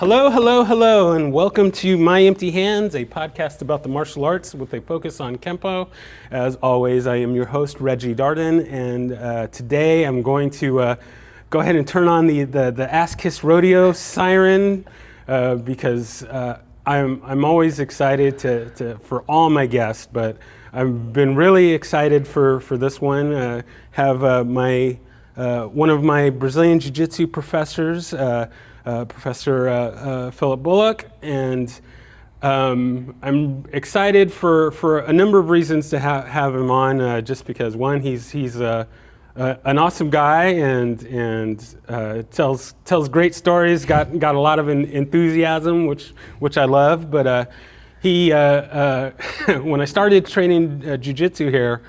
Hello, hello, hello, and welcome to My Empty Hands, a podcast about the martial arts with a focus on Kenpo. As always, I am your host, Reggie Darden, and today I'm going to go ahead and turn on the Ass Kiss Rodeo siren because I'm always excited for all my guests, but I've been really excited for this one. Have one of my Brazilian Jiu-Jitsu professors, Professor Phillip Bulloch, and I'm excited for a number of reasons to have him on. Just because one, he's an awesome guy and tells great stories. Got a lot of enthusiasm, which I love. But he when I started training jiu-jitsu here,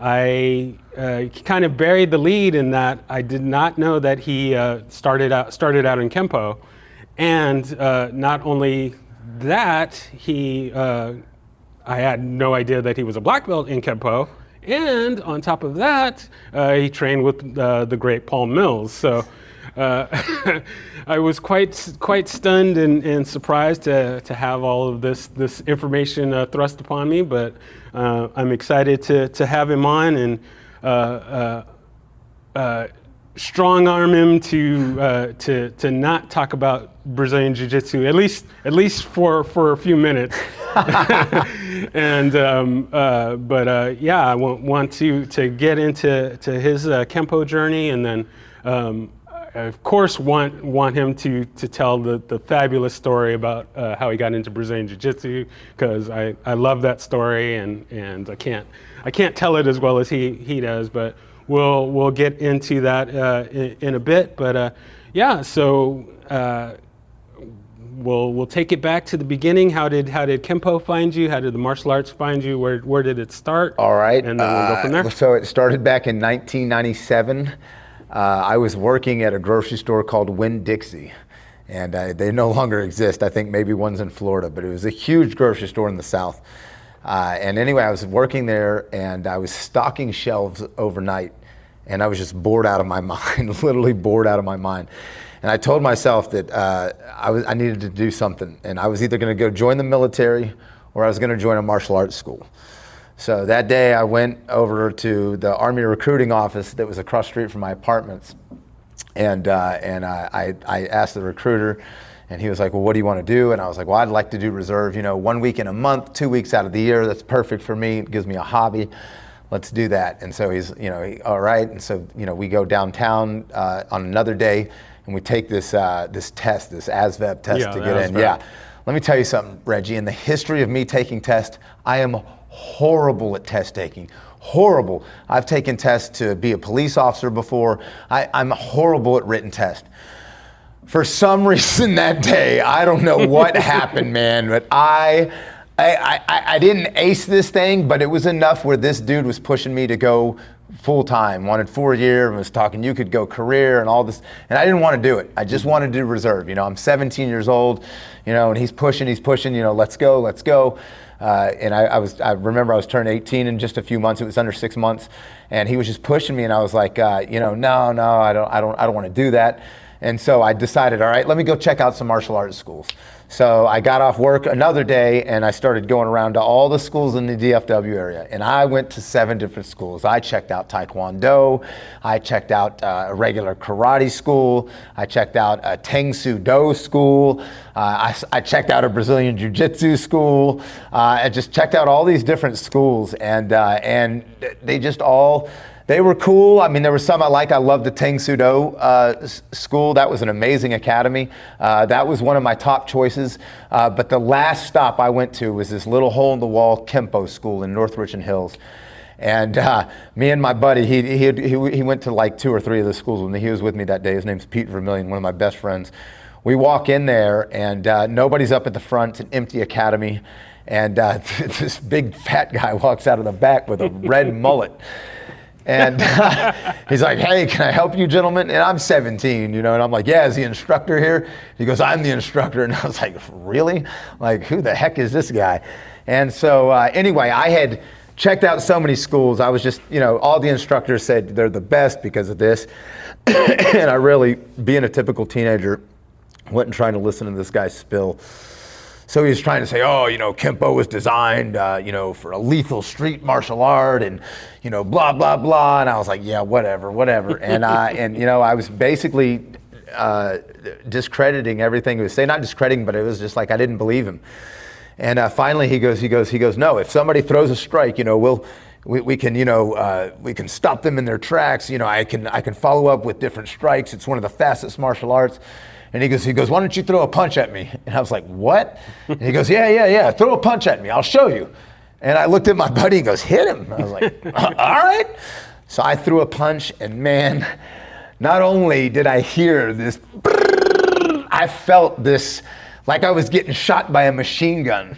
I kind of buried the lead in that I did not know that he started out in Kenpo, and not only that, I had no idea that he was a black belt in Kenpo, and on top of that, he trained with the great Paul Mills. So I was quite stunned and surprised to have all of this information thrust upon me, but I'm excited to have him on and strong arm him to not talk about Brazilian Jiu-Jitsu, at least for a few minutes. And yeah, I want to get into his Kenpo journey, and then I of course want him to tell the fabulous story about how he got into Brazilian Jiu-Jitsu, because I love that story, and I can't tell it as well as he does, but we'll get into that in a bit. But yeah, so we'll take it back to the beginning. How did Kenpo find you? How did the martial arts find you? Where did it start? All right, and then we'll go from there. So it started back in 1997. I was working at a grocery store called Winn-Dixie, and they no longer exist. I think maybe one's in Florida, but it was a huge grocery store in the South. And anyway, I was working there, and I was stocking shelves overnight, and I was just bored out of my mind, literally bored out of my mind. And I told myself that I needed to do something, and I was either going to go join the military or I was going to join a martial arts school. So that day I went over to the Army recruiting office that was across the street from my apartments, and I asked the recruiter, and he was like, well, what do you want to do? And I was like, well, I'd like to do reserve, 1 week in a month, 2 weeks out of the year. That's perfect for me. It gives me a hobby. Let's do that. And so he's, all right. And so, we go downtown on another day, and we take this test, this ASVAB test to get in. Yeah. Let me tell you something, Reggie. In the history of me taking tests, I am horrible at test taking. Horrible. I've taken tests to be a police officer before. I'm horrible at written tests. For some reason that day, I don't know what happened, man, but I didn't ace this thing, but it was enough where this dude was pushing me to go full time, wanted 4 years, and was talking, you could go career and all this. And I didn't want to do it. I just wanted to do reserve. I'm 17 years old, and he's pushing, let's go. And I remember I was turning 18 in just a few months. It was under 6 months, and he was just pushing me, and I was like, no, I don't want to do that. And so I decided, all right, let me go check out some martial arts schools. So I got off work another day, and I started going around to all the schools in the DFW area. And I went to 7 different schools. I checked out Taekwondo. I checked out a regular karate school. I checked out a Tang Soo Do school. I checked out a Brazilian Jiu-Jitsu school. I just checked out all these different schools, and they just all... They were cool. I mean, there was some I like. I loved the Tang Soo Do school. That was an amazing academy. That was one of my top choices. But the last stop I went to was this little hole-in-the-wall Kenpo school in North Richland Hills. And me and my buddy, he went to like 2 or 3 of the schools with me. He was with me that day. His name's Pete Vermillion, one of my best friends. We walk in there, and nobody's up at the front. It's an empty academy. And this big fat guy walks out of the back with a red mullet. And he's like, hey, can I help you, gentlemen? And I'm 17, and I'm like, yeah, is the instructor here? He goes, I'm the instructor. And I was like, really? Like, who the heck is this guy? And so anyway, I had checked out so many schools. I was just, all the instructors said they're the best because of this. And I really, being a typical teenager, Wasn't trying to listen to this guy spill. So he was trying to say, oh, Kenpo was designed, for a lethal street martial art and, blah, blah, blah. And I was like, yeah, whatever. And I was basically discrediting everything he was saying. Not discrediting, but it was just like I didn't believe him. And finally he goes, no, if somebody throws a strike, we can stop them in their tracks. I can follow up with different strikes. It's one of the fastest martial arts. And he goes, why don't you throw a punch at me? And I was like, what? And he goes, yeah, throw a punch at me, I'll show you. And I looked at my buddy and goes, hit him. I was like, all right. So I threw a punch, and man, not only did I hear this, I felt this like I was getting shot by a machine gun.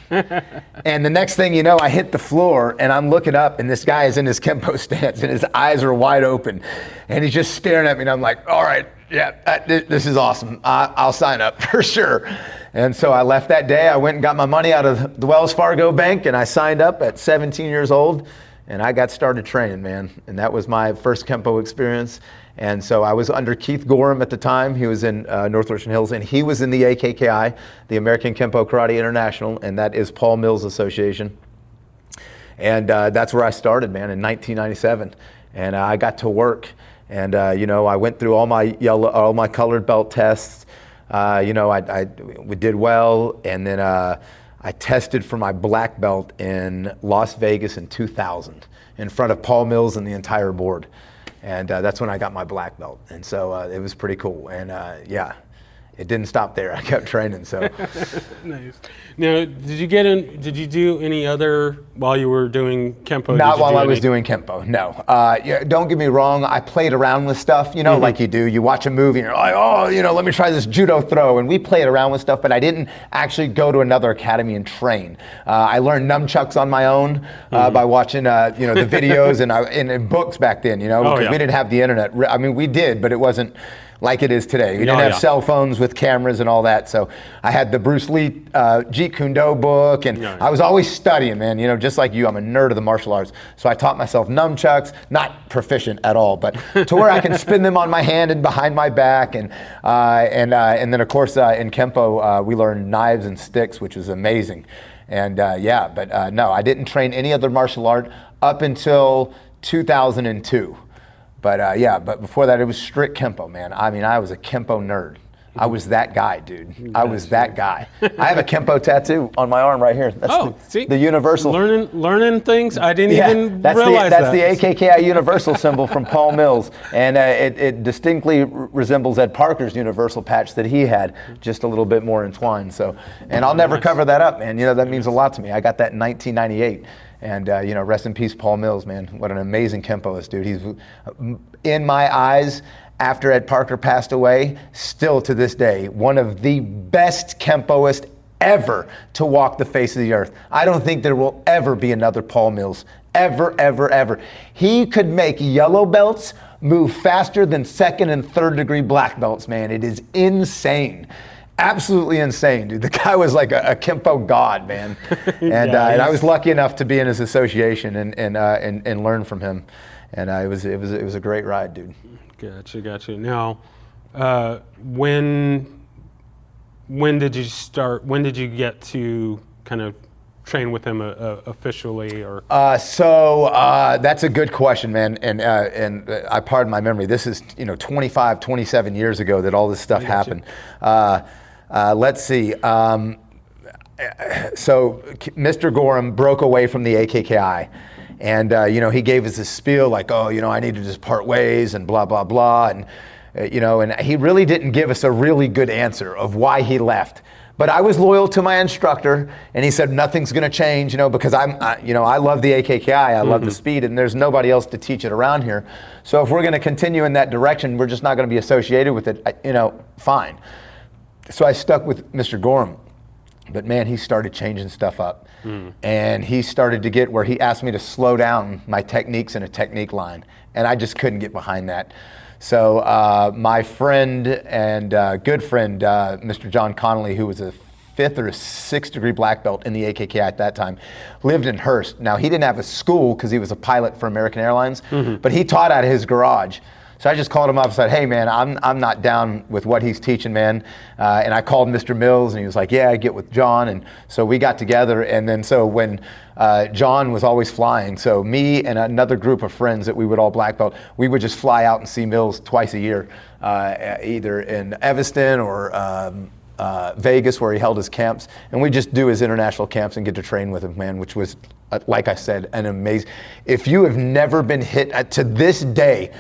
And the next thing you know, I hit the floor, and I'm looking up, and this guy is in his Kenpo stance, and his eyes are wide open. And he's just staring at me, and I'm like, all right, yeah, this is awesome. I'll sign up for sure. And so I left that day. I went and got my money out of the Wells Fargo Bank, and I signed up at 17 years old, and I got started training, man. And that was my first Kenpo experience. And so I was under Keith Gorham at the time. He was in North Richland Hills, and he was in the AKKI, the American Kenpo Karate International, and that is Paul Mills Association. And that's where I started, man, in 1997. And I got to work. And I went through all my colored belt tests. We did well, and then I tested for my black belt in Las Vegas in 2000 in front of Paul Mills and the entire board. And that's when I got my black belt. And so it was pretty cool. And it didn't stop there. I kept training. So nice. Now, did you do any other while you were doing Kenpo? Not while I was doing Kenpo, no. Don't get me wrong. I played around with stuff, like you do. You watch a movie and you're like, oh, let me try this judo throw. And we played around with stuff, but I didn't actually go to another academy and train. I learned nunchucks on my own by watching, the videos and books back then, because we didn't have the internet. I mean, we did, but it wasn't like it is today. We didn't have cell phones with cameras and all that. So I had the Bruce Lee Jeet Kune Do book, and I was always studying, man. Just like you, I'm a nerd of the martial arts. So I taught myself nunchucks, not proficient at all, but to where I can spin them on my hand and behind my back. And then of course in Kenpo we learned knives and sticks, which was amazing. And no, I didn't train any other martial art up until 2002. But before that, it was strict Kenpo, man. I mean, I was a Kenpo nerd. I was that guy, dude. I was that guy. I have a Kenpo tattoo on my arm right here. That's the universal. Learning things. I didn't even realize that. That's the AKKI universal symbol from Paul Mills. And it distinctly resembles Ed Parker's universal patch that he had, just a little bit more entwined. So, and I'll never cover that up, man. That means a lot to me. I got that in 1998. And, rest in peace, Paul Mills, man. What an amazing Kenpoist, dude. He's, in my eyes, after Ed Parker passed away, still to this day, one of the best Kenpoists ever to walk the face of the earth. I don't think there will ever be another Paul Mills. Ever, ever, ever. He could make yellow belts move faster than second and third degree black belts, man. It is insane. Absolutely insane, dude. The guy was like a Kenpo god, man. And I was lucky enough to be in his association and learn from him. And it was a great ride, dude. Gotcha. Now, when did you start? When did you get to kind of train with him officially, or? That's a good question, man. And I pardon my memory. This is 25, 27 years ago that all this stuff happened. Let's see. So Mr. Gorham broke away from the AKKI. And, he gave us a spiel like, I need to just part ways and blah, blah, blah. And, and he really didn't give us a really good answer of why he left. But I was loyal to my instructor, and he said, nothing's going to change, because I love the AKKI. I love the speed, and there's nobody else to teach it around here. So if we're going to continue in that direction, we're just not going to be associated with it, fine. So I stuck with Mr. Gorham. But man, he started changing stuff up. And he started to get where he asked me to slow down my techniques in a technique line. And I just couldn't get behind that. So my friend and good friend, Mr. John Connolly, who was a 5th or 6th degree black belt in the AKKI at that time, lived in Hearst. Now, he didn't have a school because he was a pilot for American Airlines, but he taught out of his garage. So I just called him up and said, hey man, I'm not down with what he's teaching, man. And I called Mr. Mills and he was like, yeah, I get with John. And so we got together. And then so when John was always flying, so me and another group of friends that we would all black belt, we would just fly out and see Mills twice a year, either in Evanston or Vegas, where he held his camps, and we just do his international camps and get to train with him, man, which was, like I said, an amazing. If you have never been hit to this day,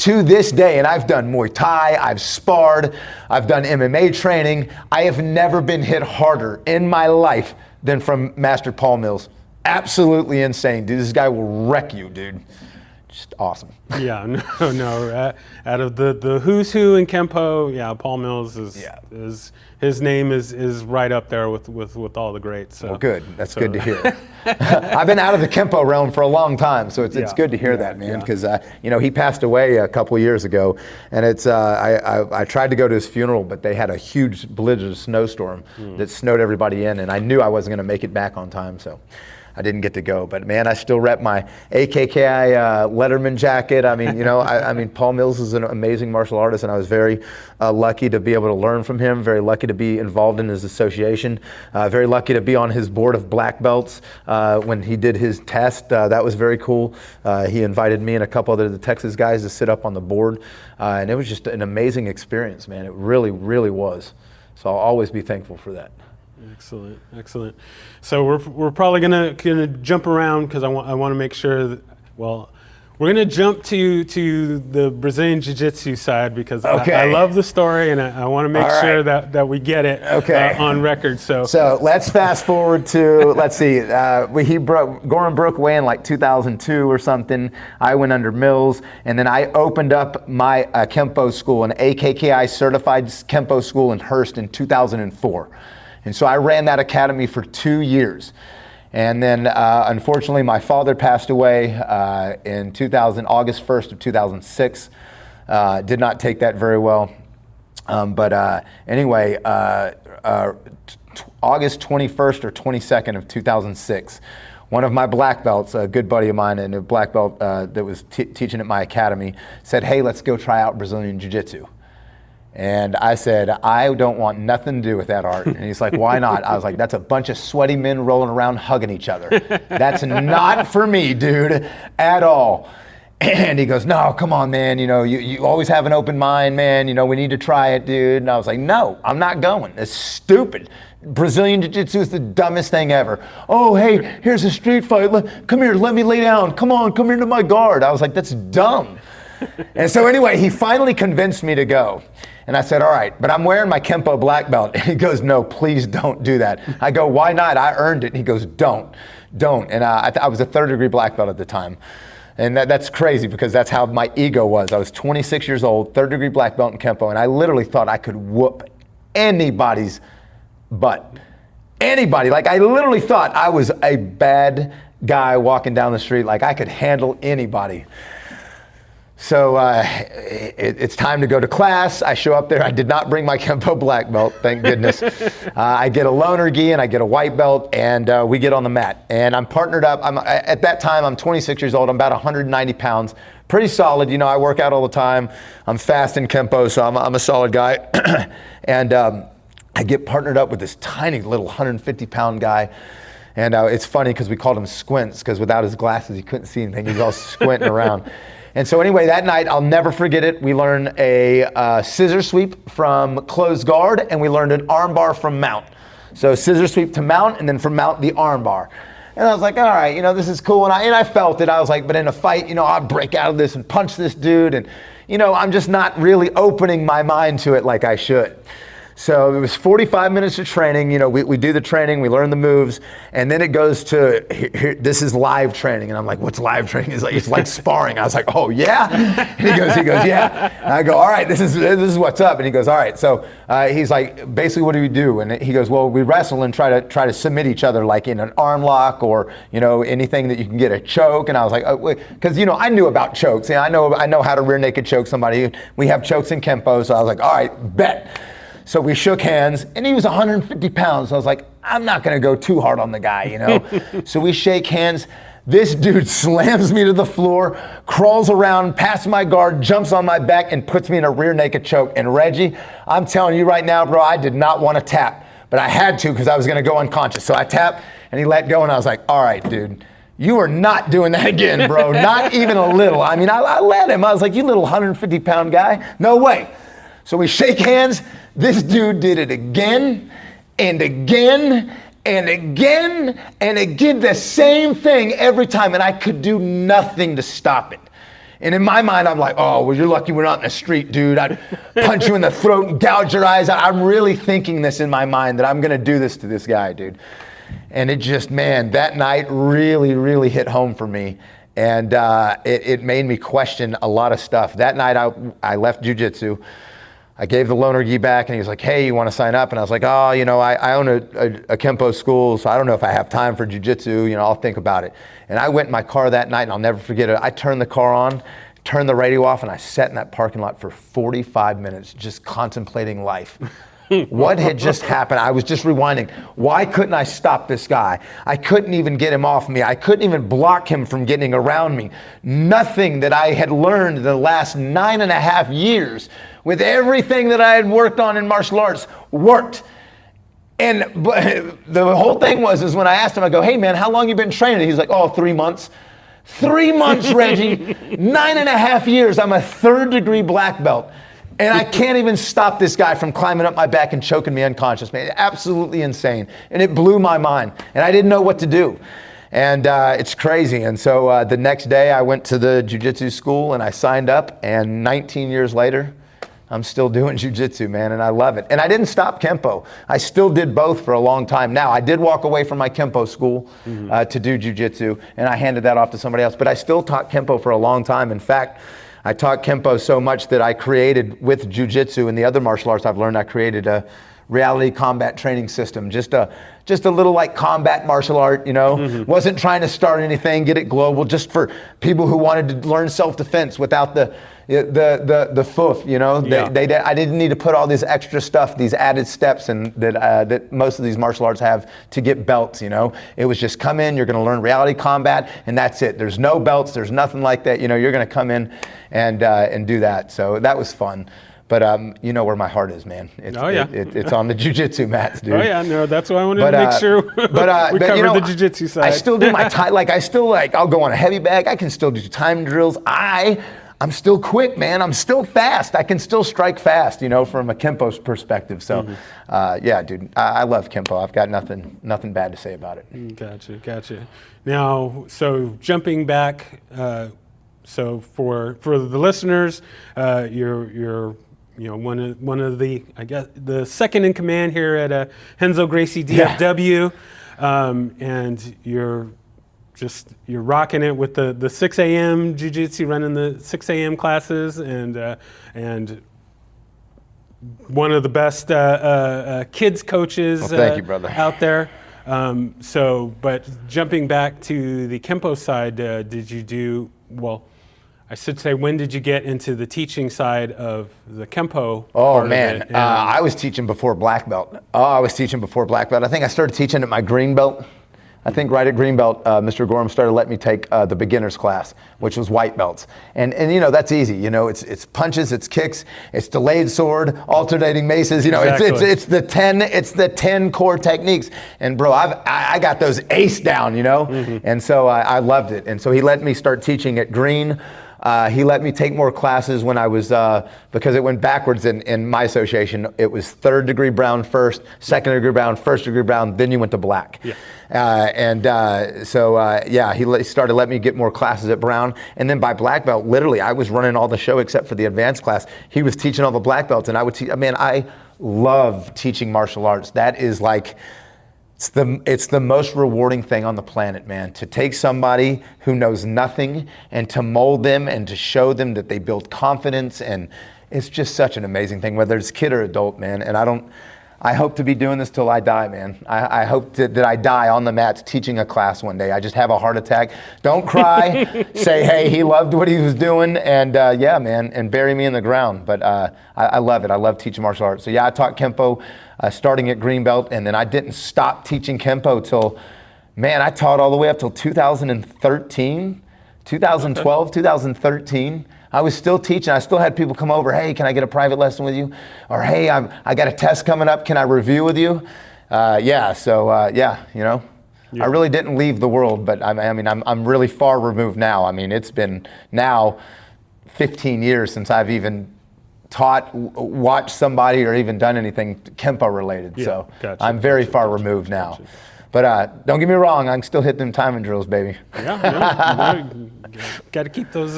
and I've done Muay Thai, I've sparred, I've done MMA training, I have never been hit harder in my life than from Master Paul Mills. Absolutely insane, dude. This guy will wreck you, dude. Just awesome. Yeah, no. Out of the who's who in Kenpo, yeah, Paul Mills is his name is right up there with all the greats. So. Well, good. That's good to hear. I've been out of the Kenpo realm for a long time, so it's good to hear that, man. Because he passed away a couple of years ago, and it's I tried to go to his funeral, but they had a huge blizzard snowstorm that snowed everybody in, and I knew I wasn't going to make it back on time, so I didn't get to go. But man, I still rep my AKKI Letterman jacket. I mean, Paul Mills is an amazing martial artist, and I was very lucky to be able to learn from him, very lucky to be involved in his association, very lucky to be on his board of black belts when he did his test. That was very cool. He invited me and a couple other of the Texas guys to sit up on the board, and it was just an amazing experience, man. It really, really was. So I'll always be thankful for that. Excellent. So we're probably gonna jump around because I want to make sure that, well, we're gonna jump to the Brazilian Jiu-Jitsu side because I love the story and I want to make sure that we get it on record. So let's fast forward to, let's see, Goran broke away in like 2002 or something. I went under Mills, and then I opened up my Kenpo school, an AKKI certified Kenpo school in Hearst in 2004. And so I ran that academy for 2 years. And then unfortunately my father passed away in August 1st of 2006. Did not take that very well. Anyway, August 21st or 22nd of 2006, one of my black belts, a good buddy of mine and a black belt that was teaching at my academy, said, hey, let's go try out Brazilian Jiu-Jitsu. And I said, I don't want nothing to do with that art. And he's like, why not? I was like, that's a bunch of sweaty men rolling around hugging each other. That's not for me, dude, at all. And he goes, no, come on, man. You always have an open mind, man. We need to try it, dude. And I was like, no, I'm not going. It's stupid. Brazilian Jiu-Jitsu is the dumbest thing ever. Oh, hey, here's a street fight. Come here, let me lay down. Come on, come here to my guard. I was like, that's dumb. And so anyway, he finally convinced me to go. And I said, all right, but I'm wearing my Kenpo black belt. And he goes, no, please don't do that. I go, why not? I earned it. And he goes, don't. And I was a 3rd degree black belt at the time. And that's crazy because that's how my ego was. I was 26 years old, 3rd degree black belt in Kenpo, and I literally thought I could whoop anybody's butt. Anybody. Like I literally thought I was a bad guy walking down the street. Like I could handle anybody. So it's time to go to class. I show up there. I did not bring my Kenpo black belt, thank goodness. I get a loaner gi and I get a white belt, and we get on the mat. And I'm partnered up. At that time, I'm 26 years old. I'm about 190 pounds. Pretty solid. I work out all the time. I'm fast in Kenpo, so I'm a solid guy. And I get partnered up with this tiny little 150-pound guy. And it's funny because we called him Squints, because without his glasses, he couldn't see anything. He was all squinting around. And so anyway, that night, I'll never forget it. We learned a scissor sweep from closed guard, and we learned an arm bar from mount. So scissor sweep to mount, and then from mount, the arm bar. And I was like, all right, this is cool. And I felt it. I was like, but in a fight, I'll break out of this and punch this dude. And, I'm just not really opening my mind to it like I should. So it was 45 minutes of training. We do the training, we learn the moves, and then it goes to, this is live training. And I'm like, what's live training? It's like sparring. I was like, oh yeah? And he goes, yeah. And I go, all right, this is what's up. And he goes, all right. So he's like, basically, what do we do? And he goes, well, we wrestle and try to submit each other, like in an arm lock or, anything that you can get a choke. And I was like, because, I knew about chokes. I know how to rear naked choke somebody. We have chokes in Kenpo. So I was like, all right, bet. So we shook hands, and he was 150 pounds. So I was like, I'm not going to go too hard on the guy, So we shake hands. This dude slams me to the floor, crawls around, past my guard, jumps on my back, and puts me in a rear naked choke. And Reggie, I'm telling you right now, bro, I did not want to tap, but I had to because I was going to go unconscious. So I tapped, and he let go, and I was like, all right, dude. You are not doing that again, bro. Not even a little. I mean, I let him. I was like, you little 150-pound guy. No way. So we shake hands. This dude did it again and again and again and again. The same thing every time. And I could do nothing to stop it. And in my mind, I'm like, oh, well, you're lucky we're not in the street, dude. I'd punch you in the throat and gouge your eyes. I'm really thinking this in my mind that I'm going to do this to this guy, dude. And it just, man, that night really, really hit home for me. And it made me question a lot of stuff. That night I left jiu-jitsu. I gave the loaner gi back and he was like, hey, you want to sign up? And I was like, oh, you know, I own a Kenpo school, so I don't know if I have time for jiu-jitsu. You know, I'll think about it. And I went in my car that night and I'll never forget it. I turned the car on, turned the radio off, and I sat in that parking lot for 45 minutes just contemplating life. What had just happened? I was just rewinding. Why couldn't I stop this guy? I couldn't even get him off me. I couldn't even block him from getting around me. Nothing that I had learned in the last 9.5 years with everything that I had worked on in martial arts worked. And the whole thing is when I asked him, I go, hey man, how long you been training? He's like, oh, 3 months. 3 months, Reggie. 9.5 years. I'm a 3rd-degree black belt. And I can't even stop this guy from climbing up my back and choking me unconscious, man. Absolutely insane. And it blew my mind. And I didn't know what to do. And it's crazy. And so the next day I went to the jiu-jitsu school and I signed up. And 19 years later, I'm still doing jiu-jitsu, man. And I love it. And I didn't stop Kenpo. I still did both for a long time. Now, I did walk away from my Kenpo school to do jiu-jitsu. And I handed that off to somebody else. But I still taught Kenpo for a long time. In fact, I taught Kenpo so much that I created with jiu-jitsu and the other martial arts I've learned, I created a reality combat training system. Just a little like combat martial art, you know. Wasn't trying to start anything, get it global, just for people who wanted to learn self-defense without the foof, you know. Yeah. I didn't need to put all this extra stuff, these added steps, and that most of these martial arts have to get belts, you know. It was just come in, you're going to learn reality combat, and that's it. There's no belts, there's nothing like that. You know, you're going to come in and do that. So that was fun. But you know where my heart is, man. It's on the jiu-jitsu mats, dude. Oh yeah, no, that's why I wanted to make sure we covered you know, the jiu-jitsu side. I still do my time. I'll go on a heavy bag. I can still do time drills. I'm still quick, man. I'm still fast. I can still strike fast, you know, from a Kenpo's perspective. So, yeah, dude, I love Kenpo. I've got nothing bad to say about it. Gotcha. Now, so jumping back, so for the listeners, you're one of the, I guess, the second in command here at Renzo Gracie DFW, and you're rocking it with the 6 a.m. jiu-jitsu, running the 6 a.m. classes, and one of the best kids coaches thank you, brother. Out there. But jumping back to the Kenpo side, did you do, well, I should say, when did you get into the teaching side of the Kenpo? Oh, man. I was teaching before black belt. I think I started teaching at my green belt. I think right at green belt, Mr. Gorham started letting me take the beginner's class, which was white belts. And you know, that's easy. You know, it's punches, it's kicks, it's delayed sword, alternating maces. You know, exactly. it's the 10 core techniques. And bro, I got those ace down, you know? And so I loved it. And so he let me start teaching at green. He let me take more classes when I was, because it went backwards in my association. It was 3rd degree brown first, 2nd degree brown, 1st degree brown, then you went to black. Yeah. He started letting me get more classes at brown. And then by black belt, literally, I was running all the show except for the advanced class. He was teaching all the black belts, and I would teach. Man, I love teaching martial arts. That is like, it's the most rewarding thing on the planet, man, to take somebody who knows nothing and to mold them and to show them that they build confidence. And it's just such an amazing thing, whether it's kid or adult, man. And I hope to be doing this till I die, man. I hope that I die on the mats teaching a class one day. I just have a heart attack. Don't cry. Say, hey, he loved what he was doing. And yeah, man, and bury me in the ground. But I love it. I love teaching martial arts. So yeah, I taught Kenpo starting at green belt. And then I didn't stop teaching Kenpo till Man, I taught all the way up till 2013, 2012, 2013. I was still teaching. I still had people come over. Hey, can I get a private lesson with you? Or hey, I got a test coming up. Can I review with you? Yeah. You know, I really didn't leave the world, but I'm really far removed now. I mean, it's been now 15 years since I've even taught, watched somebody, or even done anything Kenpo related. Yeah, So gotcha, I'm very far removed now. Gotcha. But don't get me wrong, I can still hit them timing drills, baby. Yeah, got to keep those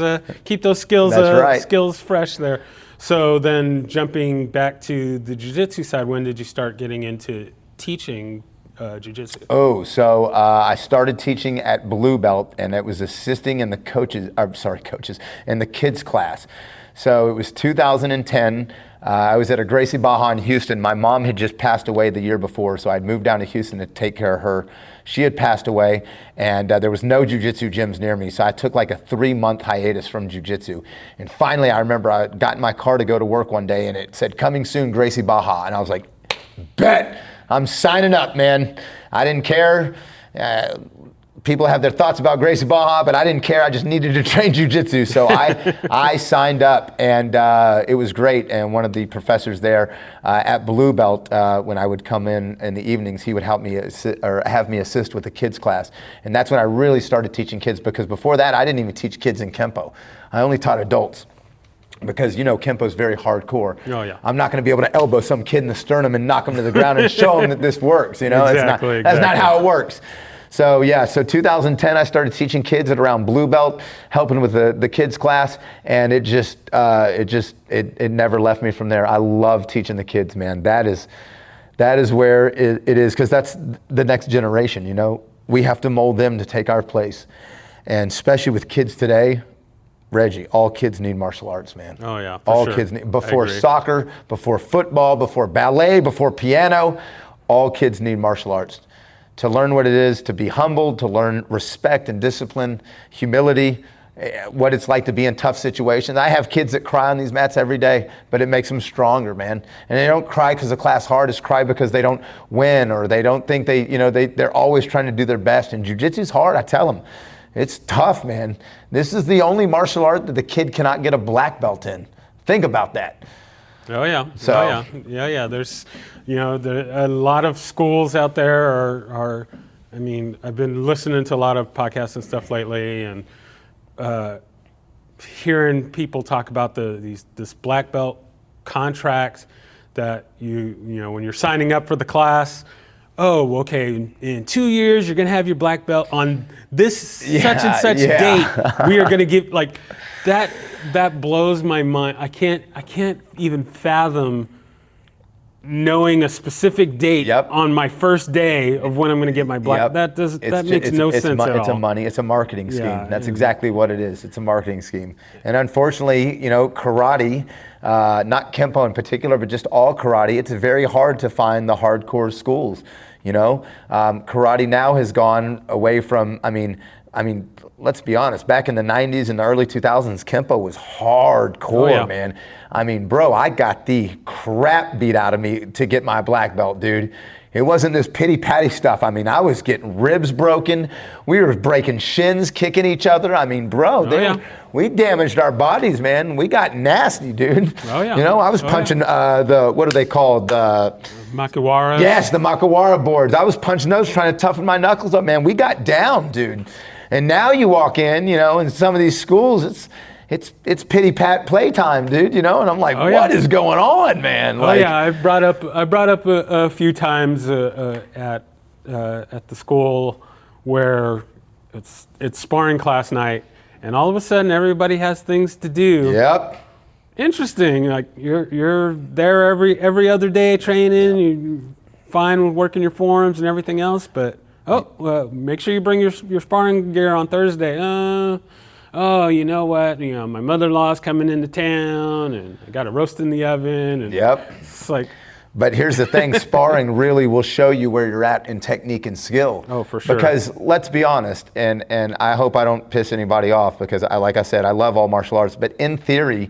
skills That's right. skills fresh there. So then, jumping back to the jiu-jitsu side, when did you start getting into teaching jiu-jitsu? Oh, so I started teaching at Blue Belt, and it was assisting in the in the kids class. So it was 2010. I was at a Gracie Baja in Houston. My mom had just passed away the year before, so I'd moved down to Houston to take care of her. She had passed away, and there was no jiu-jitsu gyms near me, so I took like a 3-month hiatus from jiu-jitsu. And finally, I remember I got in my car to go to work one day, and it said, coming soon, Gracie Baja. And I was like, bet, I'm signing up, man. I didn't care. People have their thoughts about Gracie Baja, but I didn't care. I just needed to train jiu-jitsu. So I signed up, and it was great. And one of the professors there at Blue Belt, when I would come in the evenings, he would help me have me assist with the kids class. And that's when I really started teaching kids, because before that, I didn't even teach kids in Kenpo. I only taught adults. Because, you know, Kenpo is very hardcore. Oh, yeah. I'm not going to be able to elbow some kid in the sternum and knock him to the ground and show him that this works. You know, Exactly. That's not how it works. So yeah, so 2010 I started teaching kids at around Blue Belt, helping with the kids class, and it never left me from there. I love teaching the kids, man. That is where it is, because that's the next generation. You know, we have to mold them to take our place, and especially with kids today. Reggie, all kids need martial arts, man. Oh yeah, all sure. kids need, before soccer, before football, before ballet, before piano, all kids need martial arts. To learn what it is, to be humbled, to learn respect and discipline, humility, what it's like to be in tough situations. I have kids that cry on these mats every day, but it makes them stronger, man. And they don't cry because the class hard, it's cry because they don't win, or they don't think they're always trying to do their best. And jiu-jitsu's hard, I tell them. It's tough, man. This is the only martial art that the kid cannot get a black belt in. Think about that. Oh yeah. So, oh yeah. There's, a lot of schools out there are. I mean, I've been listening to a lot of podcasts and stuff lately, and hearing people talk about this black belt contract that when you're signing up for the class. Oh, okay, in 2 years, you're going to have your black belt on this such and such date. We are going to give, like, that blows my mind. I can't even fathom knowing a specific date on my first day of when I'm going to get my black. That makes no sense at all. It's a marketing scheme. That's exactly what it is. It's a marketing scheme. And unfortunately, karate, not Kenpo in particular, but just all karate, it's very hard to find the hardcore schools. Karate now has gone away from, I mean, let's be honest, back in the 90s and the early 2000s, Kenpo was hardcore, man. I mean, bro, I got the crap beat out of me to get my black belt, dude. It wasn't this pity-patty stuff. I mean, I was getting ribs broken. We were breaking shins, kicking each other. I mean, bro, we damaged our bodies, man. We got nasty, dude. Oh, yeah. I was punching what are they called? Makiwara. Yes, the Makiwara boards. I was punching those, trying to toughen my knuckles up, man. We got down, dude. And now you walk in, in some of these schools, it's pity-pat playtime, dude, and I'm like, what is going on, man? I brought up a few times at the school where it's sparring class night, and all of a sudden everybody has things to do. Yep. Interesting. Like you're there every other day training. You're fine with working your forearms and everything else, but make sure you bring your sparring gear on Thursday. Oh, you know what? My mother-in-law's coming into town, and I got a roast in the oven. And it's like. But here's the thing: sparring really will show you where you're at in technique and skill. Oh, for sure. Because let's be honest, and I hope I don't piss anybody off, because like I said, I love all martial arts. But in theory,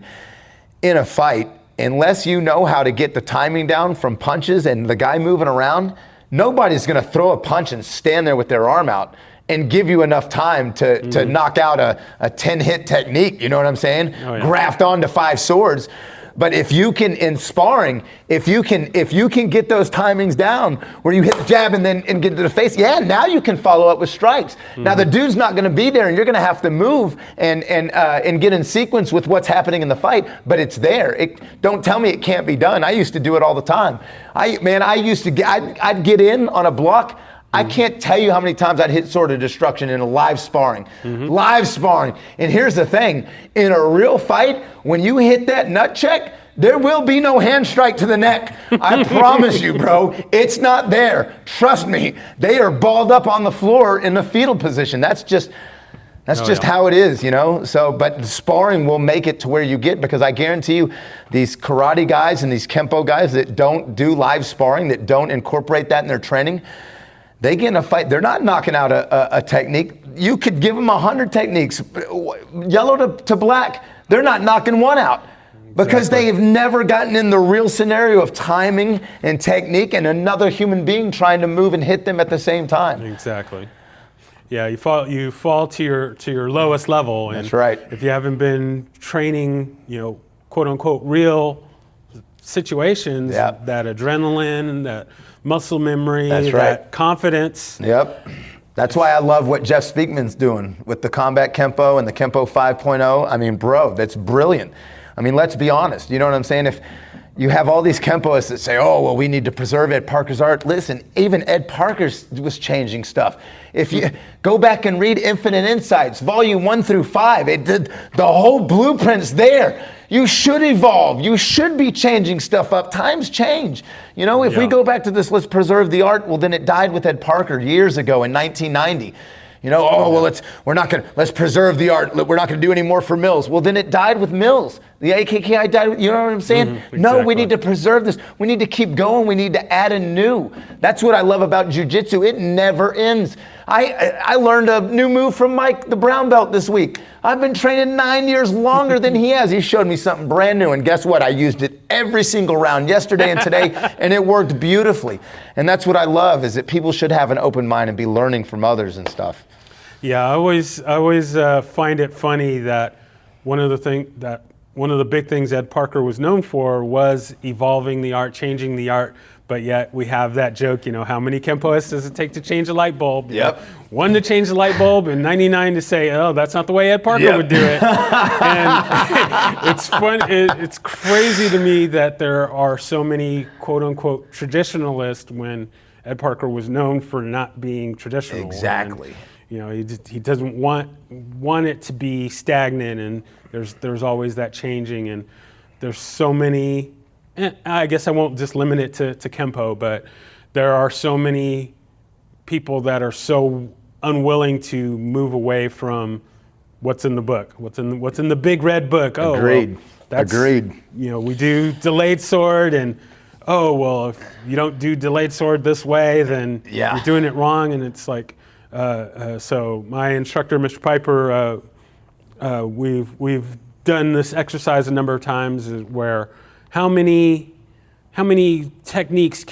in a fight, unless you know how to get the timing down from punches and the guy moving around, nobody's going to throw a punch and stand there with their arm out and give you enough time to knock out a 10-hit technique, you know what I'm saying? Oh, yeah. Graft onto 5 swords. But if you can, in sparring, if you can get those timings down where you hit the jab and get to the face, now you can follow up with strikes. Now the dude's not going to be there, and you're going to have to move and get in sequence with what's happening in the fight. But it's there. Don't tell me it can't be done. I used to do it all the time. I'd get in on a block. I can't tell you how many times I'd hit Sword of Destruction in a live sparring. Live sparring. And here's the thing. In a real fight, when you hit that nut check, there will be no hand strike to the neck. I promise you, bro. It's not there. Trust me. They are balled up on the floor in the fetal position. That's just how it is, you know? So, but sparring will make it to where you get, because I guarantee you, these karate guys and these Kenpo guys that don't do live sparring, that don't incorporate that in their training, they get in a fight, they're not knocking out a technique. You could give them 100 techniques, yellow to black, they're not knocking one out. Because they have never gotten in the real scenario of timing and technique and another human being trying to move and hit them at the same time. Exactly. Yeah, you fall to your lowest level. And that's right. If you haven't been training, quote unquote, real situations, that adrenaline, that muscle memory, that confidence. Yep. That's why I love what Jeff Speakman's doing with the Combat Kenpo and the Kenpo 5.0. I mean, bro, that's brilliant. I mean, let's be honest. You know what I'm saying? If you have all these Kenpoists that say, oh, well, we need to preserve Ed Parker's art. Listen, even Ed Parker was changing stuff. If you go back and read Infinite Insights, volume 1 through 5, the whole blueprint's there. You should evolve. You should be changing stuff up. Times change. If we go back to this, let's preserve the art, well, then it died with Ed Parker years ago in 1990. Let's preserve the art. We're not going to do any more for Mills. Well, then it died with Mills. The AKKI died with, you know what I'm saying? Exactly. No, we need to preserve this. We need to keep going. We need to add a new. That's what I love about jiu-jitsu. It never ends. I learned a new move from Mike, the brown belt, this week. I've been training 9 years longer than he has. He showed me something brand new, and guess what? I used it every single round yesterday and today, and it worked beautifully. And that's what I love, is that people should have an open mind and be learning from others and stuff. Yeah, I always find it funny that one of the big things Ed Parker was known for was evolving the art, changing the art. But yet we have that joke, how many Kenpoists does it take to change a light bulb? Yep. 1 to change the light bulb, and 99 to say, oh, that's not the way Ed Parker would do it. And it's fun. It's crazy to me that there are so many quote unquote traditionalists when Ed Parker was known for not being traditional. Exactly. And, he doesn't want it to be stagnant, and there's always that changing, and there's so many. I guess I won't just limit it to Kenpo, but there are so many people that are so unwilling to move away from what's in the book, what's in the big red book. Oh, agreed. Well, Agreed. We do delayed sword, and oh well, if you don't do delayed sword this way, then you're doing it wrong, and it's like. So my instructor, Mr. Piper, we've done this exercise a number of times where how many techniques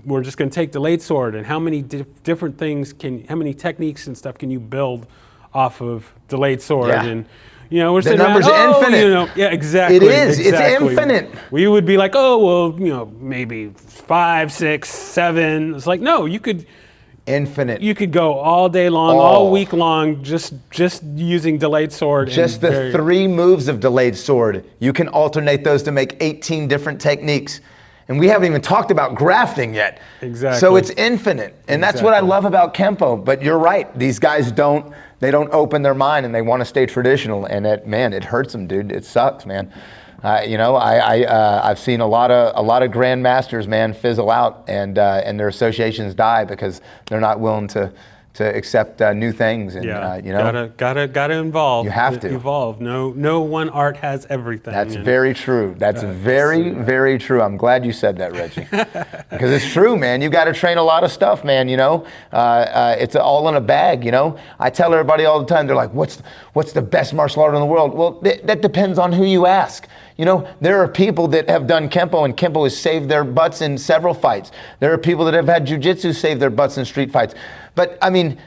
we're just going to take delayed sword, and how many different things how many techniques and stuff can you build off of delayed sword? Yeah. And we're the saying, number's infinite. Yeah, exactly. It is. Exactly. It's infinite. We would be like, oh well, maybe 5, 6, 7. It's like, no, you could. Infinite. You could go all day long, all week long, just using delayed sword. Just the 3 moves of delayed sword. You can alternate those to make 18 different techniques. And we haven't even talked about grafting yet. Exactly. So it's infinite. And that's what I love about Kenpo. But you're right. These guys don't open their mind, and they want to stay traditional. And it hurts them, dude. It sucks, man. I've seen a lot of grandmasters, man, fizzle out, and their associations die because they're not willing to accept new things. And gotta evolve. You have to evolve. No one art has everything. That's very true. That's very true. I'm glad you said that, Reggie, because it's true, man. You got to train a lot of stuff, man. It's all in a bag. I tell everybody all the time. They're like, "What's the best martial art in the world?" Well, that depends on who you ask. You know, there are people that have done Kenpo, and Kenpo has saved their butts in several fights. There are people that have had Jiu-Jitsu save their butts in street fights. But I mean,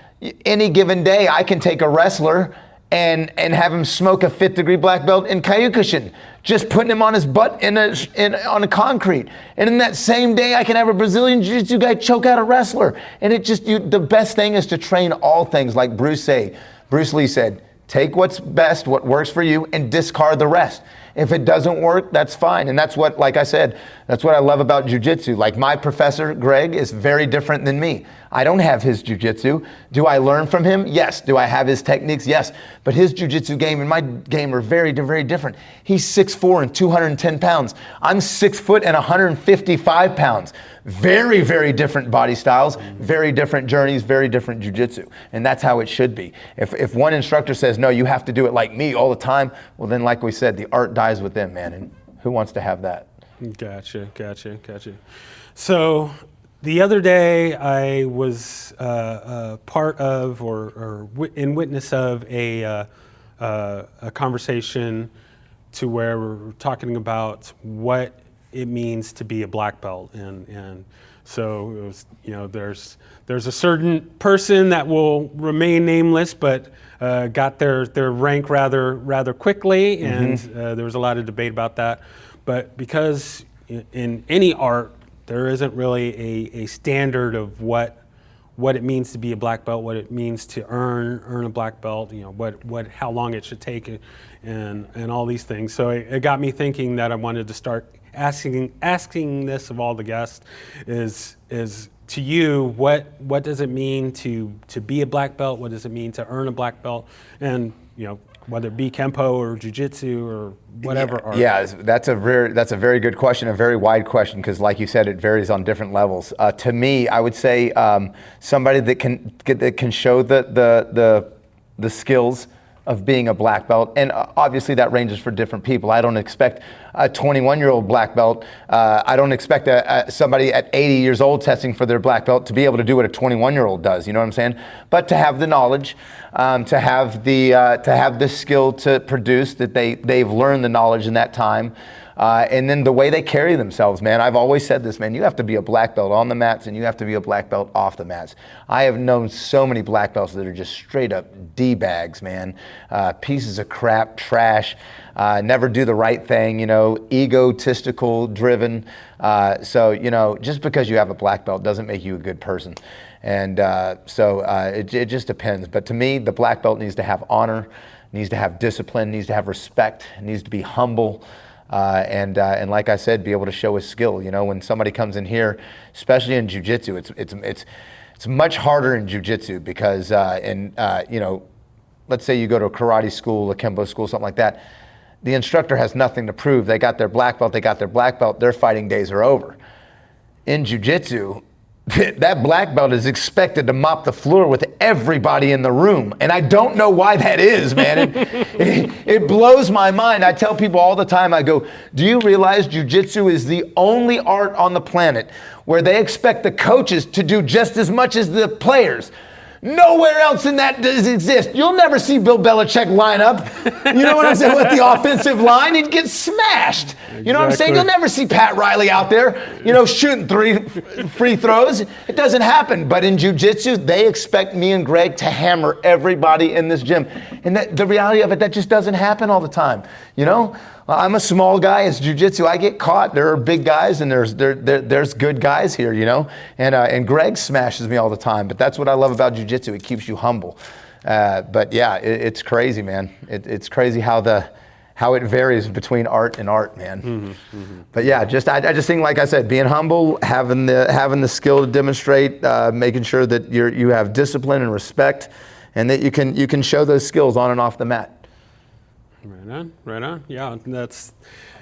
any given day, I can take a wrestler and have him smoke a 5th degree black belt in Kyokushin, just putting him on his butt on a concrete. And in that same day, I can have a Brazilian Jiu-Jitsu guy choke out a wrestler. And the best thing is to train all things, like Bruce Lee said, take what's best, what works for you, and discard the rest. If it doesn't work, that's fine. And that's what, like I said, that's what I love about jiu-jitsu. Like my professor, Greg, is very different than me. I don't have his jiu-jitsu. Do I learn from him? Yes. Do I have his techniques? Yes. But his jiu-jitsu game and my game are very, very different. He's 6'4" and 210 pounds. I'm 6 foot and 155 pounds. Very, very different body styles, very different journeys, very different jiu-jitsu. And that's how it should be. If one instructor says, no, you have to do it like me all the time, well then, like we said, the art dies with them, man. And who wants to have that? Gotcha. So the other day I was part of or in witness of a conversation to where we're talking about what it means to be a black belt, and so it was, you know, there's a certain person that will remain nameless, but got their rank rather quickly, and there was a lot of debate about that. But because in any art there isn't really a standard of what it means to be a black belt, what it means to earn a black belt, you know, how long it should take, and all these things. So it got me thinking that I wanted to start asking this of all the guests is to you, what does it mean to be a black belt? What does it mean to earn a black belt? And, you know, whether it be Kenpo or Jiu-Jitsu or whatever. Yeah, that's a very good question, a very wide question, because like you said, it varies on different levels. To me, I would say somebody that can show the skills of being a black belt, and obviously that ranges for different people. I don't expect a 21-year-old black belt. I don't expect somebody at 80 years old testing for their black belt to be able to do what a 21-year-old does. You know what I'm saying? But to have the knowledge, to have the skill to produce that they've learned the knowledge in that time. And then the way they carry themselves, man. I've always said this, man. You have to be a black belt on the mats, and you have to be a black belt off the mats. I have known so many black belts that are just straight up D-bags, man. Pieces of crap, trash, never do the right thing, you know, egotistical, driven. So, you know, just because you have a black belt doesn't make you a good person. And so it just depends. But to me, the black belt needs to have honor, needs to have discipline, needs to have respect, needs to be humble. And like I said, be able to show his skill. You know, when somebody comes in here, especially in jiu-jitsu, it's much harder in jiu-jitsu because you know, let's say you go to a karate school, a Kenpo school, something like that. The instructor has nothing to prove. They got their black belt. Their fighting days are over. In jiu-jitsu, that black belt is expected to mop the floor with everybody in the room. And I don't know why that is, man. It blows my mind. I tell people all the time, I go, do you realize jiu-jitsu is the only art on the planet where they expect the coaches to do just as much as the players? Nowhere else in that does exist. You'll never see Bill Belichick line up, you know what I'm saying, with the offensive line. He'd get smashed. You know what I'm saying? You'll never see Pat Riley out there, you know, shooting 3 free throws. It doesn't happen. But in jiu-jitsu, they expect me and Greg to hammer everybody in this gym. And the reality of it, that just doesn't happen all the time, you know? I'm a small guy. It's jiu-jitsu. I get caught. There are big guys and there's good guys here, you know. And Greg smashes me all the time. But that's what I love about jiu-jitsu. It keeps you humble. But yeah, it's crazy, man. It's crazy how it varies between art and art, man. But yeah, I just think, like I said, being humble, having the skill to demonstrate, making sure that you have discipline and respect, and that you can show those skills on and off the mat. Right on. Yeah, that's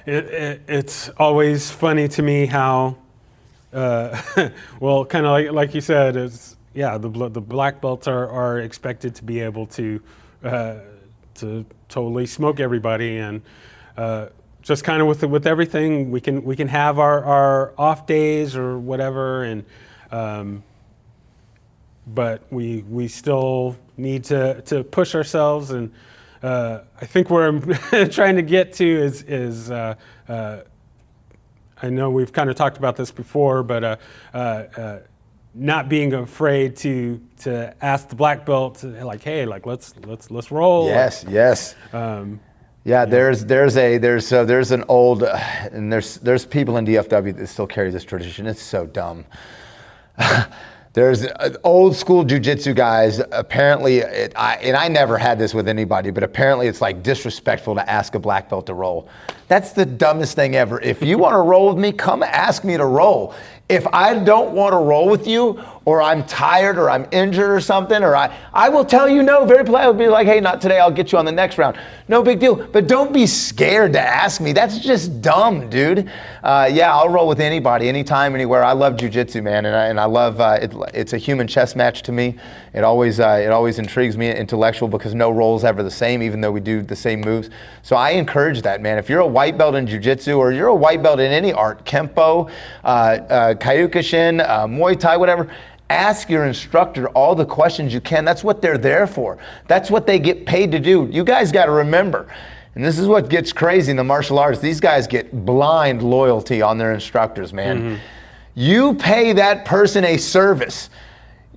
it. It's always funny to me how, well, kind of like you said, it's the black belts are expected to be able to totally smoke everybody, and just kind of with everything we can have our off days or whatever, and but we still need to push ourselves and I think where I'm trying to get to is I know we've kind of talked about this before, but not being afraid to ask the black belt, like, hey, like let's roll. Yes, yes. There's an old, and there's people in DFW that still carry this tradition. It's so dumb. There's old school jiu-jitsu guys, apparently, and I never had this with anybody, but apparently it's like disrespectful to ask a black belt to roll. That's the dumbest thing ever. If you want to roll with me, come ask me to roll. If I don't want to roll with you, or I'm tired, or I'm injured or something, or I will tell you no, very politely. I'll be like, hey, not today, I'll get you on the next round. No big deal, but don't be scared to ask me. That's just dumb, dude. I'll roll with anybody, anytime, anywhere. I love jiu-jitsu, man, and I love, it's a human chess match to me. It always intrigues me, intellectual, because no roll's ever the same, even though we do the same moves. So I encourage that, man. If you're a white belt in jiu-jitsu, or you're a white belt in any art, Kenpo, Kyokushin, Muay Thai, whatever, ask your instructor all the questions you can. That's what they're there for. That's what they get paid to do. You guys got to remember, and this is what gets crazy in the martial arts, these guys get blind loyalty on their instructors, man. Mm-hmm. You pay that person a service.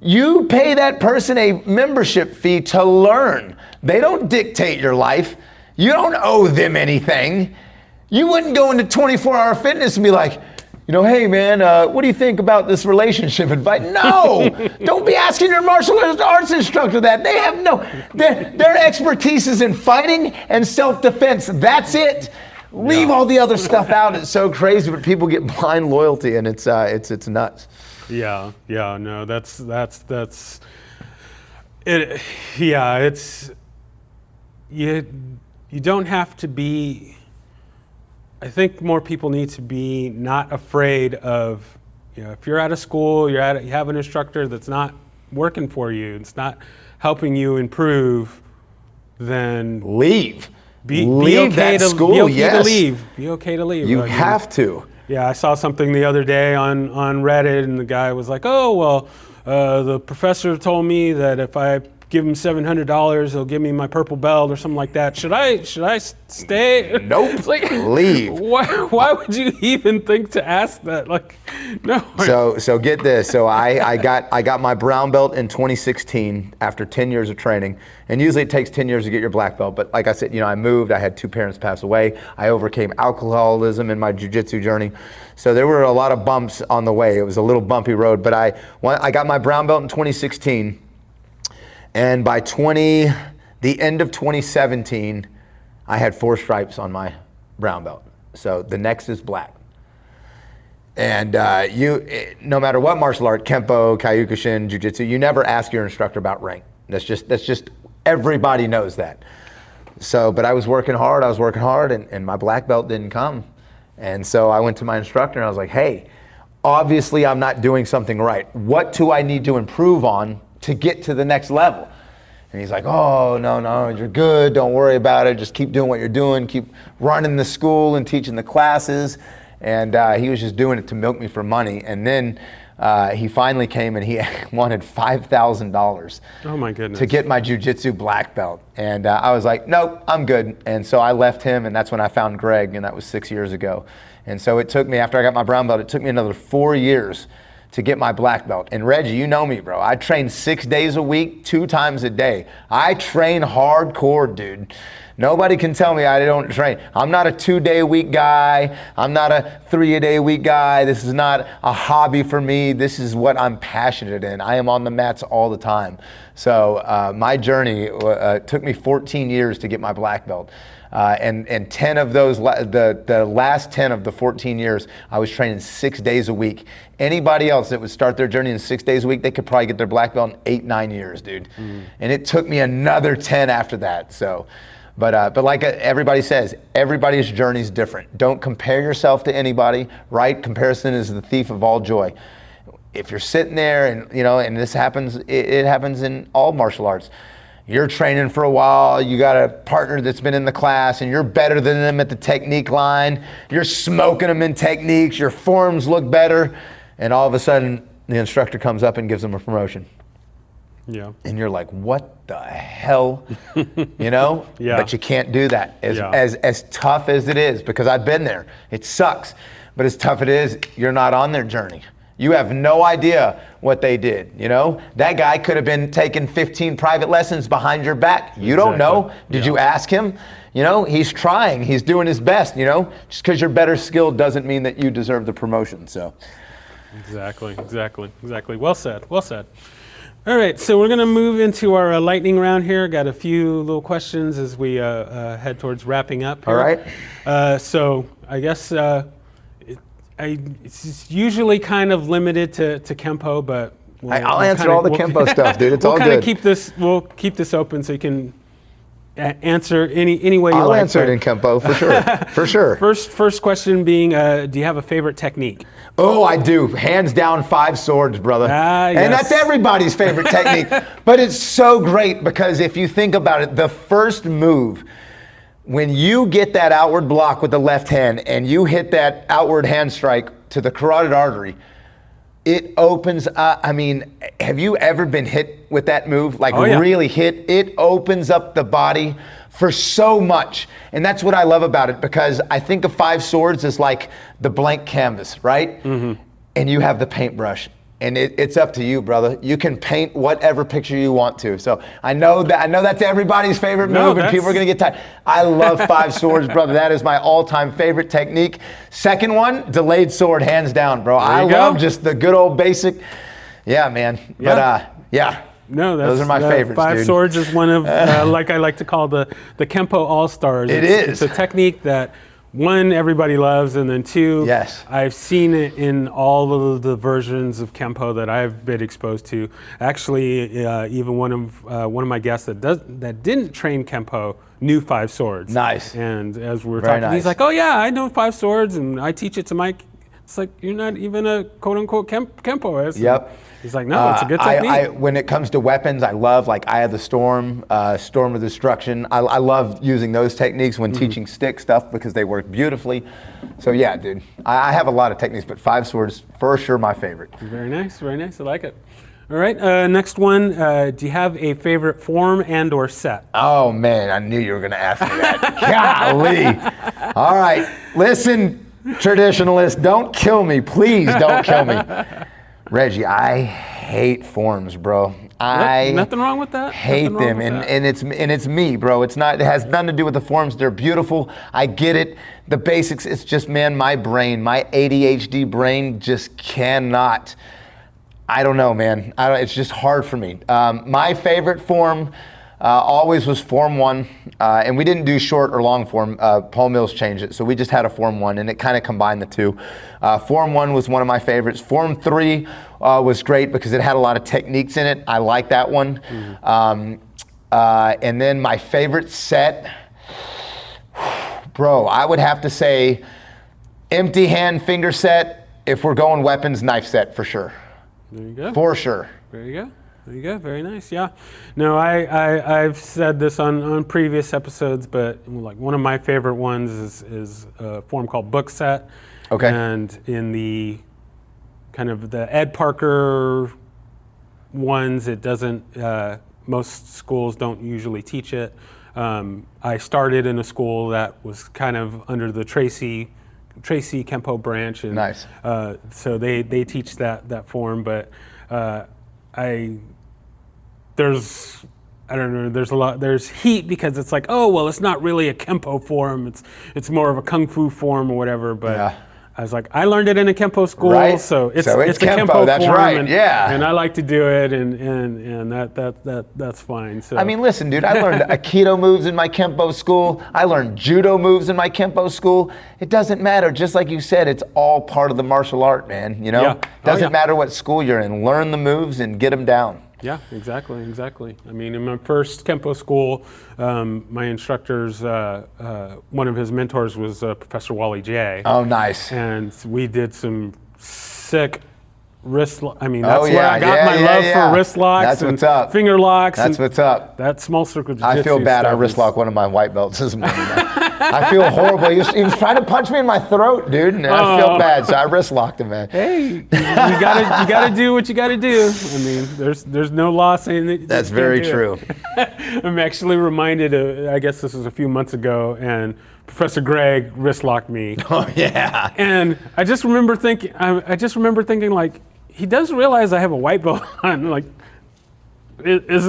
You pay that person a membership fee to learn. They don't dictate your life. You don't owe them anything. You wouldn't go into 24-hour fitness and be like, hey man, what do you think about this relationship advice? No, don't be asking your martial arts instructor that. They have their expertise is in fighting and self-defense. That's it. Leave all the other stuff out. It's so crazy, but people get blind loyalty, and it's nuts. Yeah, no, that's it. Yeah, it's you don't have to be. I think more people need to be not afraid of, if you're at a school, you have an instructor that's not working for you, it's not helping you improve, then leave. Be leave okay that school. Be okay yes. to leave. Be okay to leave. You have to. Yeah, I saw something the other day on Reddit, and the guy was like, "Oh well, the professor told me that if I give him $700, he'll give me my purple belt or something like that. Should I stay?" Nope. Like, leave. Why would you even think to ask that? Like, no. So get this. So I got my brown belt in 2016 after 10 years of training. And usually it takes 10 years to get your black belt. But like I said, I moved. I had 2 parents pass away. I overcame alcoholism in my jiu-jitsu journey. So there were a lot of bumps on the way. It was a little bumpy road. But I got my brown belt in 2016. And by the end of 2017, I had 4 stripes on my brown belt. So the next is black. And no matter what martial art, Kenpo, Kyokushin, Jiu-Jitsu, you never ask your instructor about rank. That's just everybody knows that. So, but I was working hard, and my black belt didn't come. And so I went to my instructor and I was like, hey, obviously I'm not doing something right. What do I need to improve on to get to the next level? And he's like, oh, no, you're good. Don't worry about it. Just keep doing what you're doing. Keep running the school and teaching the classes. And he was just doing it to milk me for money. And then he finally came and he wanted $5,000 oh my goodness, to get my jiu-jitsu black belt. And I was like, nope, I'm good. And so I left him, and that's when I found Greg, and that was 6 years ago. And so it took me, after I got my brown belt, it took me another 4 years to get my black belt. And Reggie, you know me, bro. I train 6 days a week, 2 times a day. I train hardcore, dude. Nobody can tell me I don't train. I'm not a 2-day-a-week guy. I'm not a 3-a-day-a-week guy. This is not a hobby for me. This is what I'm passionate in. I am on the mats all the time. So my journey took me 14 years to get my black belt. And 10 of those, the last 10 of the 14 years, I was training 6 days a week. Anybody else that would start their journey in 6 days a week, they could probably get their black belt in 8-9 years, dude. And it took me another 10 after that. So, but like everybody says, everybody's journey is different. Don't compare yourself to anybody, right? Comparison is the thief of all joy. If you're sitting there and, and this happens, it happens in all martial arts. You're training for a while, you got a partner that's been in the class, and you're better than them at the technique line. You're smoking them in techniques, your forms look better, and all of a sudden, the instructor comes up and gives them a promotion. Yeah. And you're like, what the hell? You know? Yeah. But you can't do that. As tough as it is, because I've been there, it sucks. But as tough it is, you're not on their journey. You have no idea what they did, you know? That guy could have been taking 15 private lessons behind your back. You don't know. Did you ask him? You know, he's trying. He's doing his best, you know? Just because you're better skilled doesn't mean that you deserve the promotion, so. Exactly. Well said. All right, so we're going to move into our lightning round here. Got a few little questions as we head towards wrapping up here. All right. So I guess it's usually kind of limited to Kenpo, but I'll answer all the Kenpo stuff, dude. It's all good. We'll keep this open so you can answer any way you like. I'll answer it in Kenpo for sure. For sure. First question being, do you have a favorite technique? Oh, I do. Hands down, 5 swords, brother. Yes. And that's everybody's favorite technique. But it's so great because if you think about it, the first move, when you get that outward block with the left hand and you hit that outward hand strike to the carotid artery, it opens up. I mean, have you ever been hit with that move? Like really hit? It opens up the body for so much. And that's what I love about it, because I think of 5 swords as like the blank canvas, right? Mm-hmm. And you have the paintbrush. And it's up to you, brother. You can paint whatever picture you want to. So I know that's everybody's favorite move, and people are gonna get tired. I love 5 swords, brother. That is my all-time favorite technique. Second one, delayed sword, hands down, bro. I love just the good old basic. Yeah, man. Yeah. But no, those are my favorites. 5 dude. swords is one of, like I like to call the Kenpo All-Stars. It's a technique that, 1, everybody loves, and then 2, I've seen it in all of the versions of Kenpo that I've been exposed to. Actually, even one of my guests that didn't train Kenpo knew 5 swords. Nice. And as we were talking, he's like, "Oh yeah, I know 5 swords, and I teach it to Mike." It's like, you're not even a quote-unquote Kenpoist. Yep. He's like, no, it's a good technique. When it comes to weapons, I love like Eye of the Storm, Storm of Destruction. I love using those techniques when teaching stick stuff because they work beautifully. So yeah, dude, I have a lot of techniques, but 5 swords, for sure, my favorite. Very nice. I like it. All right, next one. Do you have a favorite form and or set? Oh man, I knew you were gonna ask me that. Golly. All right, listen, traditionalists, don't kill me. Please don't kill me. Reggie, I hate forms, bro. Nothing wrong with that. Hate them, and it's me, bro. It has nothing to do with the forms. They're beautiful. I get it. The basics. It's just, man, my ADHD brain just cannot. I don't know, man. It's just hard for me. My favorite form always was Form 1, and we didn't do short or long form. Paul Mills changed it, so we just had a Form 1, and it kind of combined the two. Form 1 was one of my favorites. Form 3 was great because it had a lot of techniques in it. I like that one. And then my favorite set, bro, I would have to say empty hand finger set. If we're going weapons, knife set for sure. There you go. For sure. There you go. Very nice. Yeah. No, I've said this on previous episodes, but like one of my favorite ones is a form called book set. Okay. And in the kind of the Ed Parker ones, it doesn't. Most schools don't usually teach it. I started in a school that was kind of under the Tracy Kenpo branch, and nice. So they teach that form, but there's heat because it's like, oh well, it's not really a Kenpo form, it's more of a Kung Fu form or whatever, but yeah. I was like, I learned it in a Kenpo school, right. so it's a Kenpo that's form, right. And I like to do it, and that's fine. So I mean, listen, dude, I learned Aikido moves in my Kenpo school. I learned Judo moves in my Kenpo school. It doesn't matter. Just like you said, it's all part of the martial art, man. You know, yeah. Doesn't matter what school you're in. Learn the moves and get them down. Yeah, exactly. I mean, in my first Kenpo school, my instructors, one of his mentors was Professor Wally J. Oh, nice. And we did some sick wrist locks. I mean, that's where I got my love for wrist locks and finger locks. That's what's up. That small circle jiu-jitsu I feel bad. I stuff wrist lock one of my white belts this morning. I feel horrible. He was trying to punch me in my throat, dude, and I feel bad, so I wrist locked him, man. Hey, you gotta do what you gotta do. I mean, there's no law saying that. That's very true. I'm actually reminded of, I guess this was a few months ago, and Professor Greg wrist locked me. Oh yeah. And I just remember thinking, like, he does realize I have a white belt on. Like, is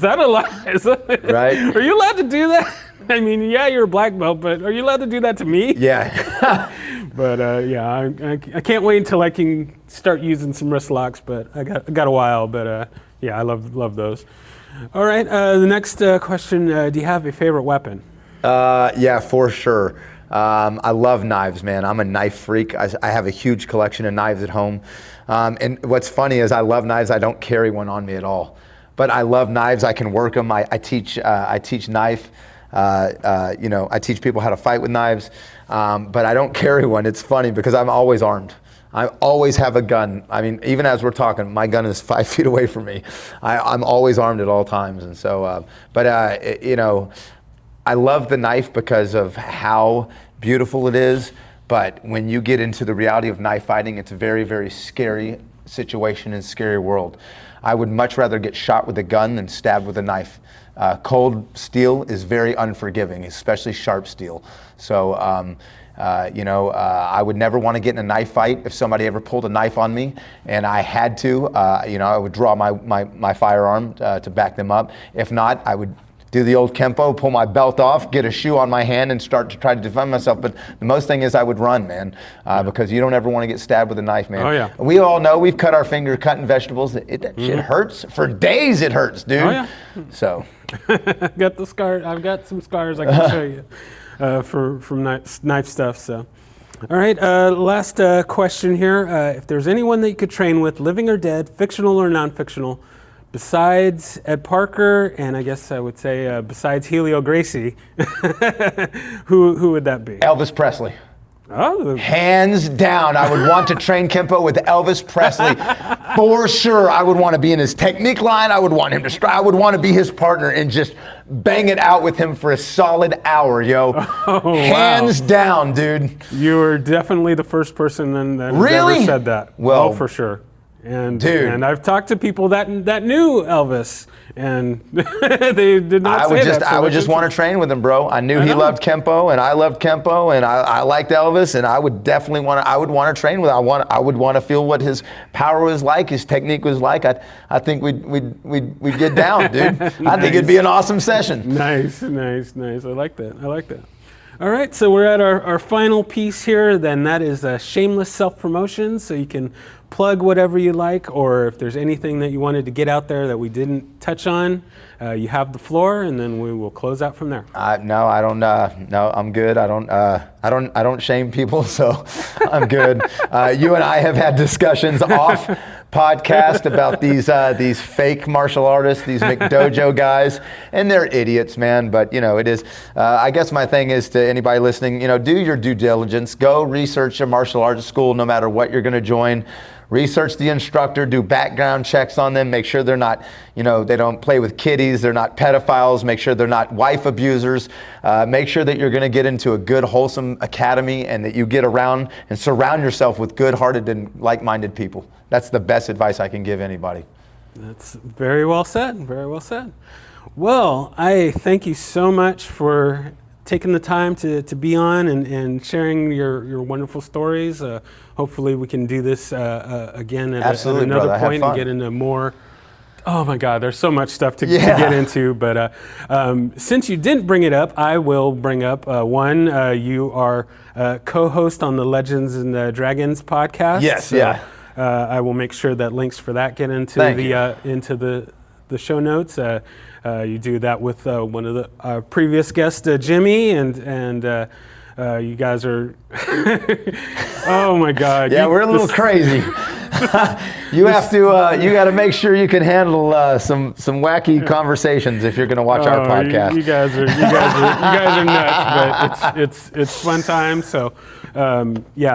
that allowed? Right. Are you allowed to do that? I mean, yeah, you're a black belt, but are you allowed to do that to me? Yeah. But yeah, I can't wait until I can start using some wrist locks. But I got a while. But yeah, I love those. All right. The next question: do you have a favorite weapon? Yeah, for sure. I love knives, man. I'm a knife freak. I have a huge collection of knives at home. And what's funny is I love knives. I don't carry one on me at all. But I love knives. I can work them. I teach knife. I teach people how to fight with knives. But I don't carry one. It's funny because I'm always armed. I always have a gun. I mean, even as we're talking, my gun is 5 feet away from me. I'm always armed at all times. And so, I love the knife because of how beautiful it is. But when you get into the reality of knife fighting, it's a very, very scary situation and scary world. I would much rather get shot with a gun than stabbed with a knife. Cold steel is very unforgiving, especially sharp steel. So, I would never want to get in a knife fight. If somebody ever pulled a knife on me and I had to, I would draw my firearm to back them up. If not, I would do the old Kenpo, pull my belt off, get a shoe on my hand, and start to try to defend myself. But the most thing is I would run, man, because you don't ever want to get stabbed with a knife, man. Oh, yeah. We all know we've cut our finger cutting vegetables. That shit hurts. For days it hurts, dude. Oh, yeah. So. Got the scar. I've got some scars I can show you from knife stuff. So. All right, last question here. If there's anyone that you could train with, living or dead, fictional or non-fictional, besides Ed Parker, and I guess I would say besides Helio Gracie, who would that be? Elvis Presley. Oh, hands down, I would want to train Kenpo with Elvis Presley. For sure, I would want to be in his technique line. I would want him to strike. I would want to be his partner and just bang it out with him for a solid hour, yo. Oh, hands down, dude. You were definitely the first person that really ever said that. Well, for sure. And dude, and I've talked to people that knew Elvis, and they did not say that. I would just want to train with him, bro. I knew he loved Kenpo, and I loved Kenpo, and I liked Elvis, and I would definitely want to. I would want to train with him. I would want to feel what his power was like, his technique was like. I think we'd get down, dude. Nice. I think it'd be an awesome session. Nice. I like that. All right, so we're at our final piece here. Then that is shameless self-promotion, so you can plug whatever you like, or if there's anything that you wanted to get out there that we didn't touch on, you have the floor, and then we will close out from there. No, I don't. No, I'm good. I don't shame people, so I'm good. You and I have had discussions off podcast about these fake martial artists, these McDojo guys, and they're idiots, man. But it is. I guess my thing is to anybody listening, do your due diligence. Go research a martial arts school, no matter what you're going to join. Research the instructor, do background checks on them, make sure they're not, they don't play with kiddies, they're not pedophiles, make sure they're not wife abusers, make sure that you're going to get into a good, wholesome academy and that you get around and surround yourself with good-hearted and like-minded people. That's the best advice I can give anybody. That's very well said, very well said. Well, I thank you so much for taking the time to be on and sharing your wonderful stories. Hopefully we can do this again at another point and get into more. Oh my God, there's so much stuff to get into. But since you didn't bring it up, I will bring up one. You are co-host on the Legends and Dragons podcast. Yes, so, yeah. I will make sure that links for that get into the show notes. You do that with one of the previous guests, Jimmy, and you guys are. Oh my God! Yeah, we're a little crazy. You have to. You got to make sure you can handle some wacky conversations if you're going to watch our podcast. You guys are nuts, but it's fun time. So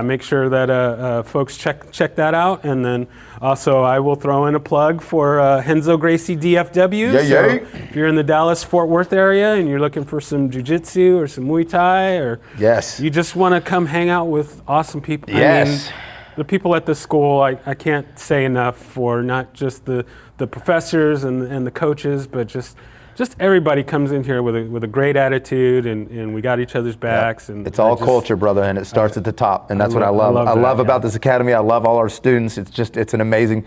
make sure that folks check that out, and then also I will throw in a plug for Renzo Gracie DFW. So if you're in the Dallas-Fort Worth area and you're looking for some jiu-jitsu or some Muay Thai, or you just want to come hang out with awesome people. I mean, the people at the school, I can't say enough for not just the professors and the coaches, but just everybody comes in here with a great attitude, and we got each other's backs. And it's all culture, brother, and it starts at the top, and that's what I love. I love about this academy. I love all our students. It's an amazing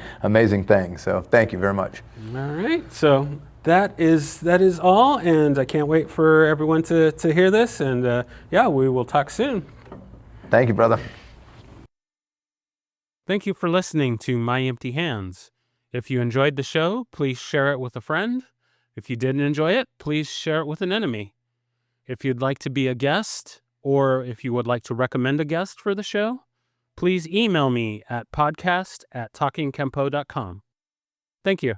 thing. So thank you very much. All right, so that is all, and I can't wait for everyone to hear this, and we will talk soon. Thank you, brother. Thank you for listening to My Empty Hands. If you enjoyed the show, please share it with a friend. If you didn't enjoy it, please share it with an enemy. If you'd like to be a guest, or if you would like to recommend a guest for the show, please email me at podcast@talkingkenpo.com. Thank you.